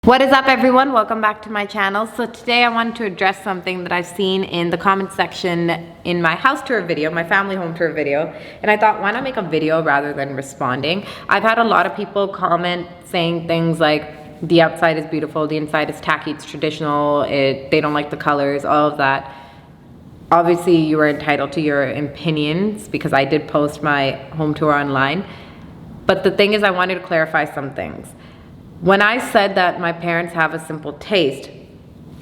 What is up, everyone? Welcome back to my channel. So today I wanted to address something that I've seen in the comment section in my house tour video, my family home tour video, and I thought, why not make a video rather than responding? I've had a lot of people comment saying things like the outside is beautiful, the inside is tacky, it's traditional, they don't like the colors, all of that. Obviously you are entitled to your opinions because I did post my home tour online, but the thing is, I wanted to clarify some things. When I said that my parents have a simple taste,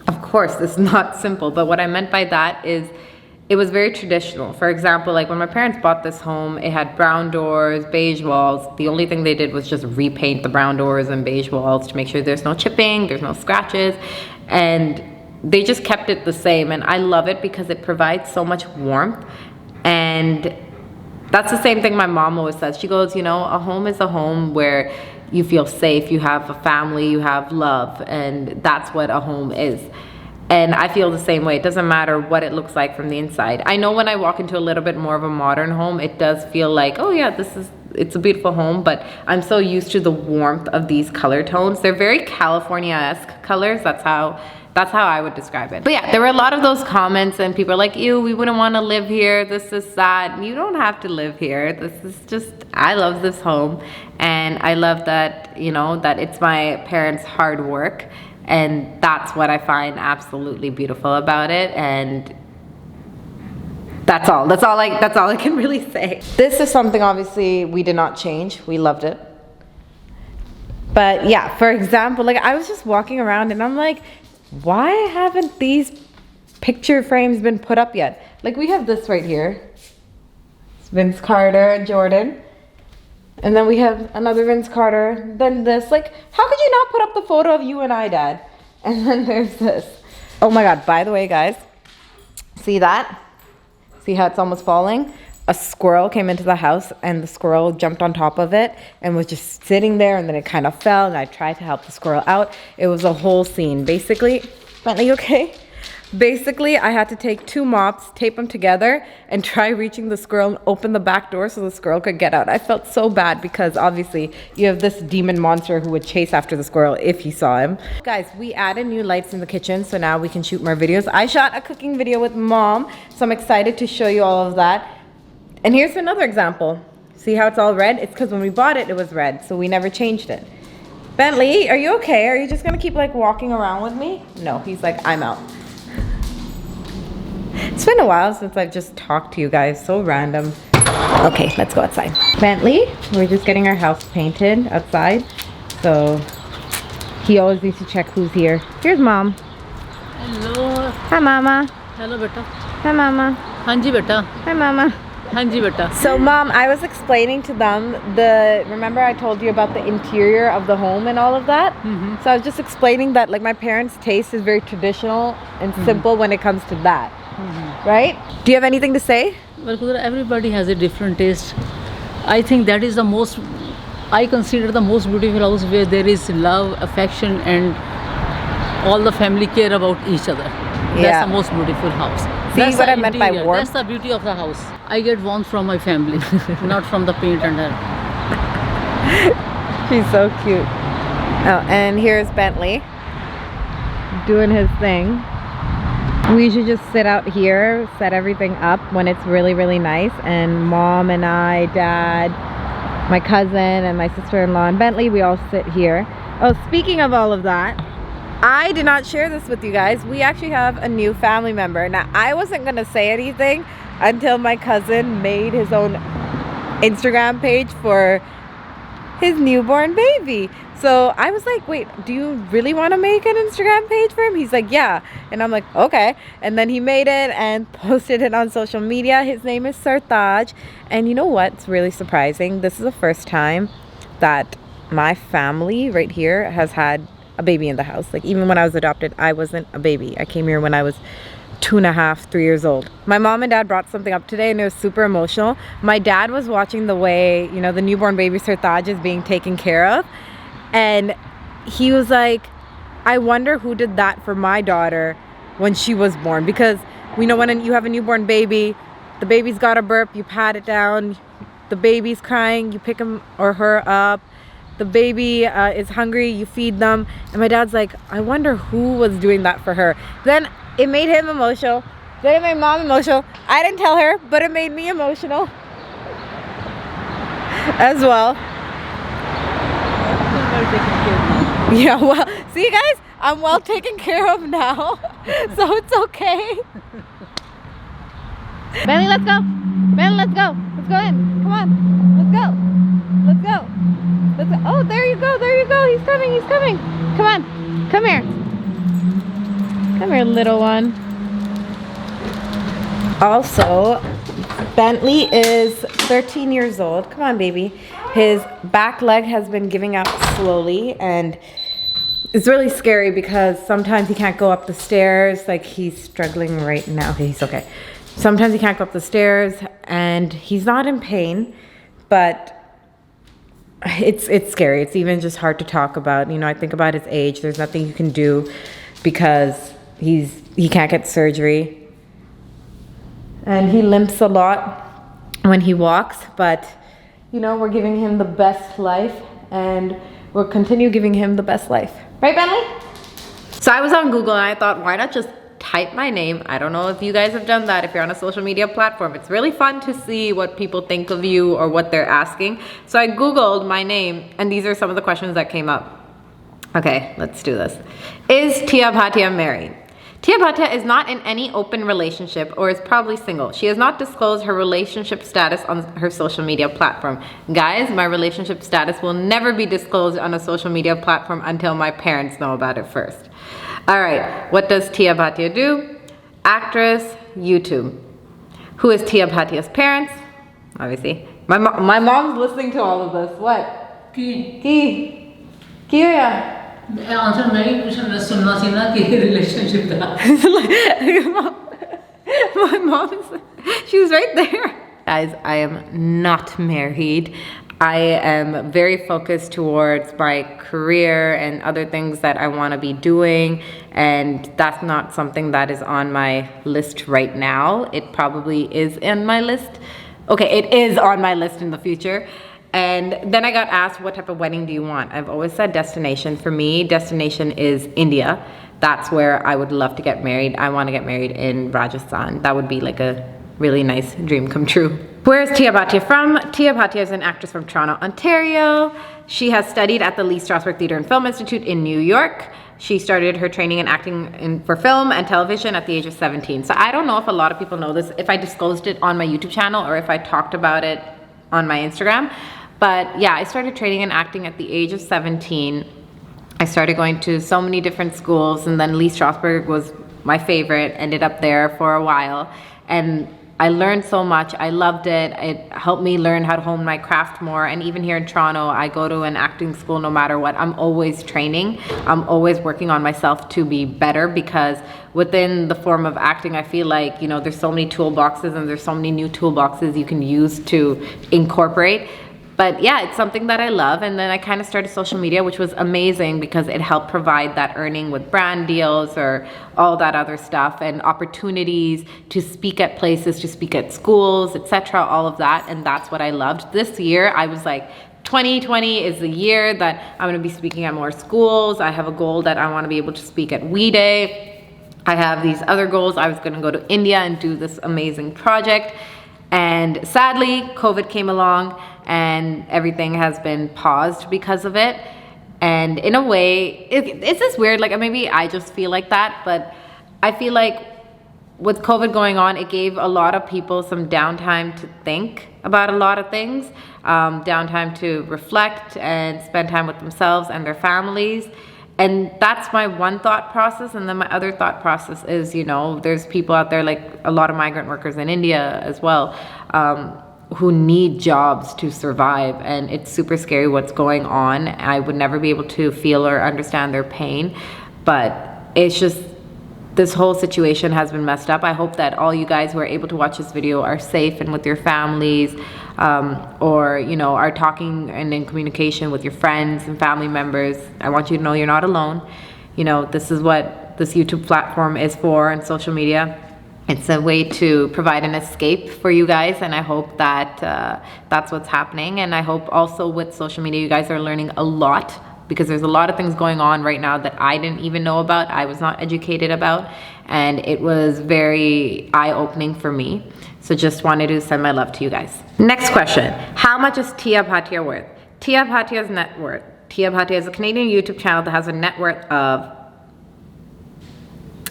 of course, this is not simple, but what I meant by that is it was very traditional. For example, like when my parents bought this home, it had brown doors, beige walls. The only thing they did was just repaint the brown doors and beige walls to make sure there's no chipping, there's no scratches, and they just kept it the same. And I love it because it provides so much warmth, and that's the same thing my mom always says. She goes, you know, a home is a home where you feel safe, you have a family, you have love, and that's what a home is. And I feel the same way. It doesn't matter what it looks like from the inside. I know when I walk into a little bit more of a modern home, it does feel like, oh yeah, it's a beautiful home, but I'm so used to the warmth of these color tones. They're very California-esque colors. That's how I would describe it. But yeah, there were a lot of those comments and people are like, ew, we wouldn't want to live here, this is sad. You don't have to live here. This is just, I love this home, and I love that, you know, that it's my parents' hard work, and that's what I find absolutely beautiful about it. And that's all I can really say. This is something obviously we did not change. We loved it. But yeah, for example, like I was just walking around and I'm like, why haven't these picture frames been put up yet? Like we have this right here. It's Vince Carter and Jordan. And then we have another Vince Carter. Then this. Like, how could you not put up the photo of you and I, Dad? And then there's this. Oh my God, by the way, guys. See that? See how it's almost falling? A squirrel came into the house and the squirrel jumped on top of it and was just sitting there, and then it kind of fell, and I tried to help the squirrel out. It was a whole scene. Basically, Bentley, okay? Basically, I had to take 2 mops, tape them together, and try reaching the squirrel and open the back door so the squirrel could get out. I felt so bad because obviously you have this demon monster who would chase after the squirrel if he saw him. Guys, we added new lights in the kitchen, so now we can shoot more videos. I shot a cooking video with Mom, so I'm excited to show you all of that. And here's another example. See how it's all red? It's because when we bought it, it was red, so we never changed it. Bentley, are you okay? Are you just gonna keep like walking around with me? No, he's like, I'm out. It's been a while since I've just talked to you guys, so random. Okay, let's go outside. Bentley, we're just getting our house painted outside, so he always needs to check who's here. Here's Mom. Hello. Hi, Mama. Hello, beta. Hi, Mama. Hanji, beta. Hi, Mama. Hanji, beta. So Mom, I was explaining to them remember I told you about the interior of the home and all of that? Mm-hmm. So I was just explaining that like my parents' taste is very traditional and simple when it comes to that, right? Do you have anything to say? Well, Kudra, everybody has a different taste. I think that is I consider the most beautiful house where there is love, affection, and all the family care about each other. That's the most beautiful house. See That's what I the meant by interior. warmth? That's the beauty of the house. I get warmth from my family, not from the paint and her. She's so cute. Oh, and here's Bentley doing his thing. We usually just sit out here, set everything up when it's really, really nice. And Mom and I, Dad, my cousin, and my sister-in-law, and Bentley, we all sit here. Oh, speaking of all of that, I did not share this with you guys. We actually have a new family member. Now, I wasn't going to say anything until my cousin made his own Instagram page for his newborn baby. So I was like, wait, do you really want to make an Instagram page for him? He's like, yeah. And I'm like, okay. And then he made it and posted it on social media. His name is Sartaj. And you know what's really surprising? This is the first time that my family right here has had a baby in the house. Like even when I was adopted, I wasn't a baby. I came here when I was 2.5, 3 years old. My mom and dad brought something up today and it was super emotional. My dad was watching the way, you know, the newborn baby Sartaj is being taken care of. And he was like, I wonder who did that for my daughter when she was born. Because we know when you have a newborn baby, the baby's got a burp, you pat it down, the baby's crying, you pick him or her up, the baby is hungry, you feed them. And my dad's like, I wonder who was doing that for her. Then it made him emotional. Then it made mom emotional. I didn't tell her, but it made me emotional as well. Yeah, well, see guys, I'm well taken care of now, so it's okay. Bentley, let's go. Bentley, let's go. Let's go in. Come on. Let's go. Let's go. Let's go. Oh, there you go. There you go. He's coming. He's coming. Come on. Come here. Come here, little one. Also, Bentley is 13 years old. Come on, baby. His back leg has been giving out slowly, and it's really scary because sometimes he can't go up the stairs. Like, he's struggling right now. Okay, he's okay. Sometimes he can't go up the stairs, and he's not in pain, but it's scary. It's even just hard to talk about. You know, I think about his age. There's nothing you can do because he can't get surgery, and he limps a lot when he walks. But you know, we're giving him the best life, and we'll continue giving him the best life. Right, Bentley? So I was on Google and I thought, why not just type my name? I don't know if you guys have done that, if you're on a social media platform. It's really fun to see what people think of you or what they're asking. So I Googled my name, and these are some of the questions that came up. Okay, let's do this. Is Tia Bhatia married? Tia Bhatia is not in any open relationship or is probably single. She has not disclosed her relationship status on her social media platform. Guys, my relationship status will never be disclosed on a social media platform until my parents know about it first. All right, what does Tia Bhatia do? Actress, YouTube. Who is Tia Bhatia's parents? Obviously. My mom's listening to all of this. What? Ki. Kiya. Answer नहीं question सुनना थी ना कि relationship था My mom is, she was right there. Guys, I am not married. I am very focused towards my career and other things that I want to be doing, and that's not something that is on my list right now. It probably is in my list. Okay, it is on my list in the future. And then I got asked, what type of wedding do you want? I've always said destination. For me, destination is India. That's where I would love to get married. I want to get married in Rajasthan. That would be like a really nice dream come true. Where is Tia Bhatia from? Tia Bhatia is an actress from Toronto, Ontario. She has studied at the Lee Strasberg Theatre and Film Institute in New York. She started her training in acting for film and television at the age of 17. So I don't know if a lot of people know this, if I disclosed it on my YouTube channel or if I talked about it on my Instagram. But yeah, I started training in acting at the age of 17. I started going to so many different schools, and then Lee Strasberg was my favorite, ended up there for a while. And I learned so much. I loved it. It helped me learn how to hone my craft more. And even here in Toronto, I go to an acting school no matter what. I'm always training. I'm always working on myself to be better, because within the form of acting, I feel like, you know, there's so many toolboxes and there's so many new toolboxes you can use to incorporate. But yeah, it's something that I love. And then I kind of started social media, which was amazing because it helped provide that earning with brand deals or all that other stuff, and opportunities to speak at places, to speak at schools, etc., all of that. And that's what I loved. This year, I was like, 2020 is the year that I'm gonna be speaking at more schools. I have a goal that I wanna be able to speak at We Day. I have these other goals. I was gonna go to India and do this amazing project. And sadly, COVID came along and everything has been paused because of it. And in a way, it's just weird, like maybe I just feel like that, but I feel like with COVID going on, it gave a lot of people some downtime to think about a lot of things, downtime to reflect and spend time with themselves and their families. And that's my one thought process. And then my other thought process is, you know, there's people out there, like a lot of migrant workers in India as well, who need jobs to survive. And it's super scary what's going on. I would never be able to feel or understand their pain, but it's just, this whole situation has been messed up. I hope that all you guys who are able to watch this video are safe and with your families, or, you know, are talking and in communication with your friends and family members. I want you to know you're not alone. You know, this is what this YouTube platform is for, and social media. It's a way to provide an escape for you guys, and I hope that that's what's happening. And I hope also with social media, you guys are learning a lot, because there's a lot of things going on right now that I didn't even know about, I was not educated about, and it was very eye-opening for me. So just wanted to send my love to you guys. Next question, how much is Tia Bhatia worth? Tia Bhatia's net worth. Tia Bhatia is a Canadian YouTube channel that has a net worth of,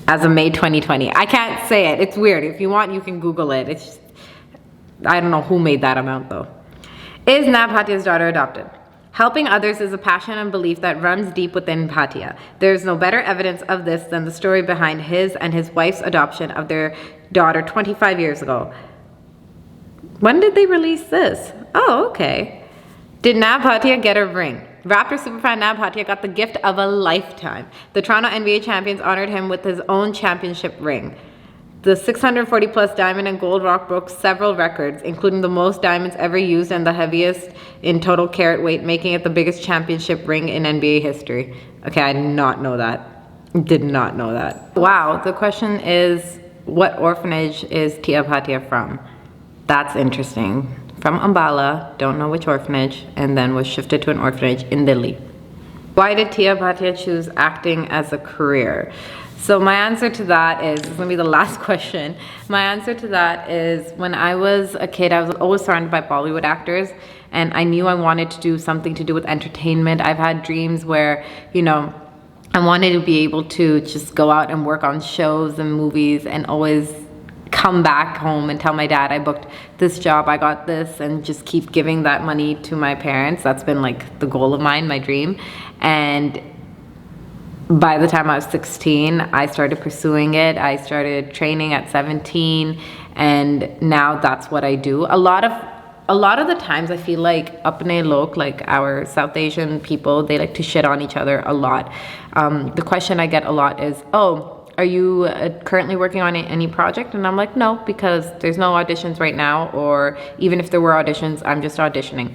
as of May 2020. I can't say it, it's weird. If you want, you can Google it. It's just, I don't know who made that amount though. Is Nab Bhatia's daughter adopted? Helping others is a passion and belief that runs deep within Bhatia. There is no better evidence of this than the story behind his and his wife's adoption of their daughter 25 years ago. When did they release this? Oh, okay. Did Nab Bhatia get a ring? Raptor superfan Nab Bhatia got the gift of a lifetime. The Toronto NBA champions honored him with his own championship ring. The 640 plus diamond and gold rock broke several records, including the most diamonds ever used and the heaviest in total carat weight, making it the biggest championship ring in NBA history. Okay, I did not know that. Did not know that. Wow, the question is, what orphanage is Tia Bhatia from? That's interesting. From Ambala, don't know which orphanage, and then was shifted to an orphanage in Delhi. Why did Tia Bhatia choose acting as a career? So my answer to that is, this is gonna be the last question. My answer to that is, when I was a kid, I was always surrounded by Bollywood actors, and I knew I wanted to do something to do with entertainment. I've had dreams where, you know, I wanted to be able to just go out and work on shows and movies and always come back home and tell my dad I booked this job, I got this, and just keep giving that money to my parents. That's been like the goal of mine, my dream. And by the time I was 16, I started pursuing it. I started training at 17, and now that's what I do. A lot of the times I feel like apne log, like our South Asian people, they like to shit on each other a lot. The question I get a lot is, oh, are you currently working on any project? And I'm like, no, because there's no auditions right now, or even if there were auditions, I'm just auditioning.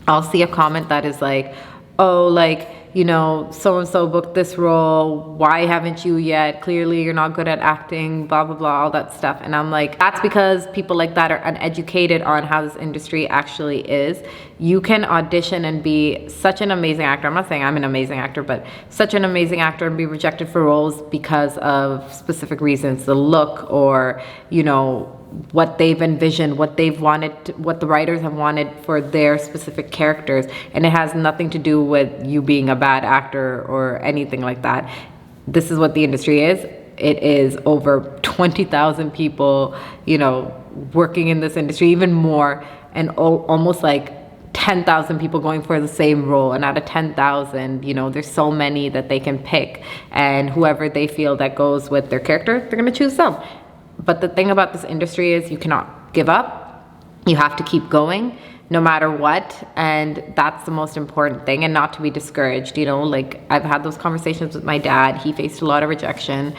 I'll see a comment that is like, oh, like, you know, so-and-so booked this role, why haven't you yet? Clearly you're not good at acting, blah, blah, blah, all that stuff. And I'm like, that's because people like that are uneducated on how this industry actually is. You can audition and be such an amazing actor. I'm not saying I'm an amazing actor, but such an amazing actor and be rejected for roles because of specific reasons, the look, or, you know, what they've envisioned, what they've wanted, what the writers have wanted for their specific characters. And it has nothing to do with you being a bad actor or anything like that. This is what the industry is. It is over 20,000 people, you know, working in this industry, even more, and almost like 10,000 people going for the same role. And out of 10,000, you know, there's so many that they can pick, and whoever they feel that goes with their character, they're gonna choose them. But the thing about this industry is you cannot give up. You have to keep going no matter what. And that's the most important thing, and not to be discouraged. You know, like, I've had those conversations with my dad. He faced a lot of rejection,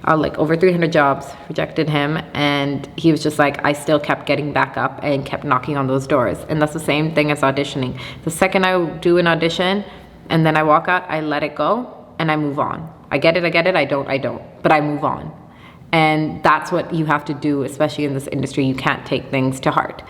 like over 300 jobs rejected him. And he was just like, I still kept getting back up and kept knocking on those doors. And that's the same thing as auditioning. The second I do an audition and then I walk out, I let it go and I move on. I get it, I don't, but I move on. And that's what you have to do, especially in this industry. You can't take things to heart.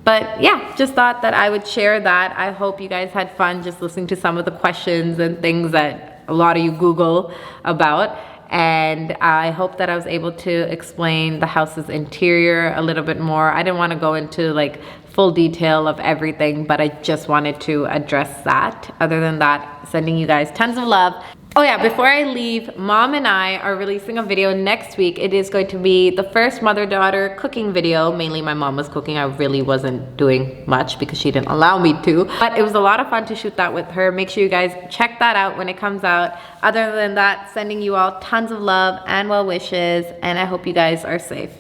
But yeah, just thought that I would share that. I hope you guys had fun just listening to some of the questions and things that a lot of you Google about. And I hope that I was able to explain the house's interior a little bit more. I didn't want to go into like full detail of everything, but I just wanted to address that. Other than that, sending you guys tons of love. Oh yeah, before I leave, Mom and I are releasing a video next week. It is going to be the first mother-daughter cooking video. Mainly my mom was cooking. I really wasn't doing much because she didn't allow me to. But it was a lot of fun to shoot that with her. Make sure you guys check that out when it comes out. Other than that, sending you all tons of love and well wishes, and I hope you guys are safe.